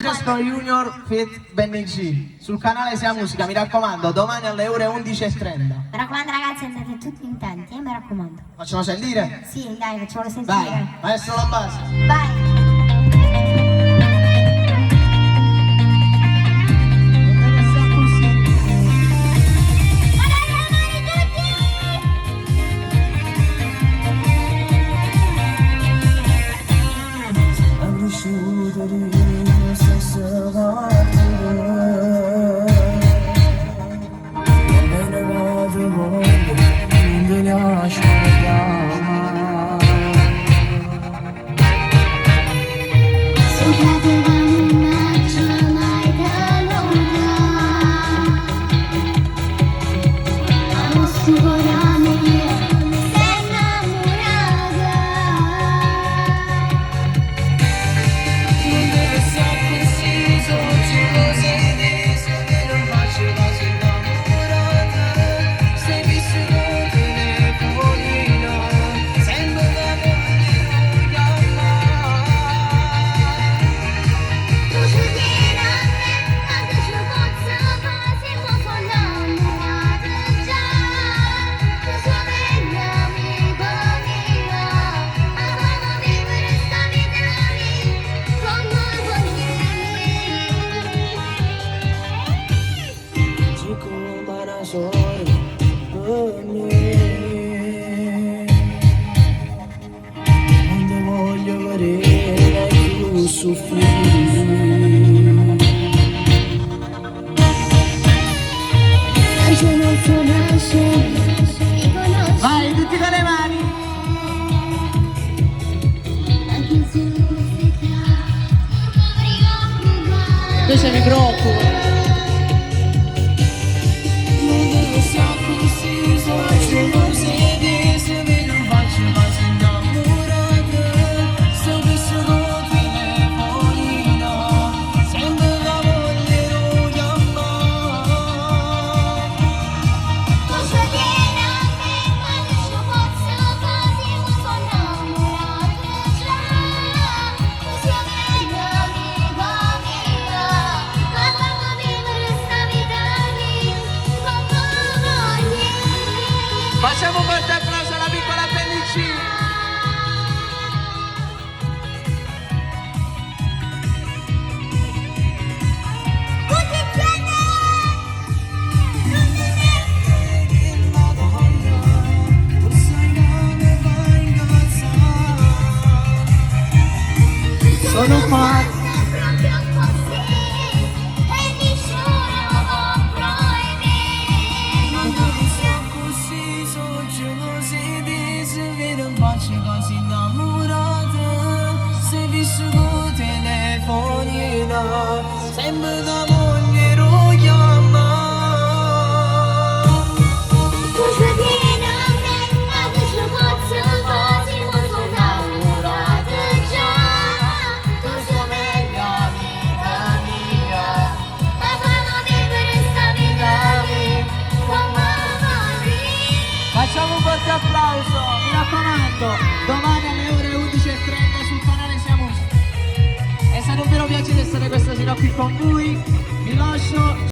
Francesco Junior Fit Benny G sul canale Sia Musica, mi raccomando, domani alle ore 11:30. Mi raccomando ragazzi, andate tutti intenti, mi raccomando. Facciamo sentire? Sì, dai, facciamolo sentire. Vai, maestro la base. Vai. Quando voglio vedere più soffrire, Vai, tutti con le mani. Invece mi preoccupo. Facciamo un forte applauso alla piccola Benny G. Sono fatto. Quasi innamorata, sei vissuto telefonina, sembra da voglio chiamare. Tu sei vieni a me, adesso posso quasi molto innamorata già. Tu sei meglio amica mia, ma fanno vivere sta vita lì, con mamma mia. Facciamo un forte applauso, mi raccomando, domani alle ore 11:30 sul canale Sia Musica. È stato un vero piacere essere questa sera qui con voi, vi lascio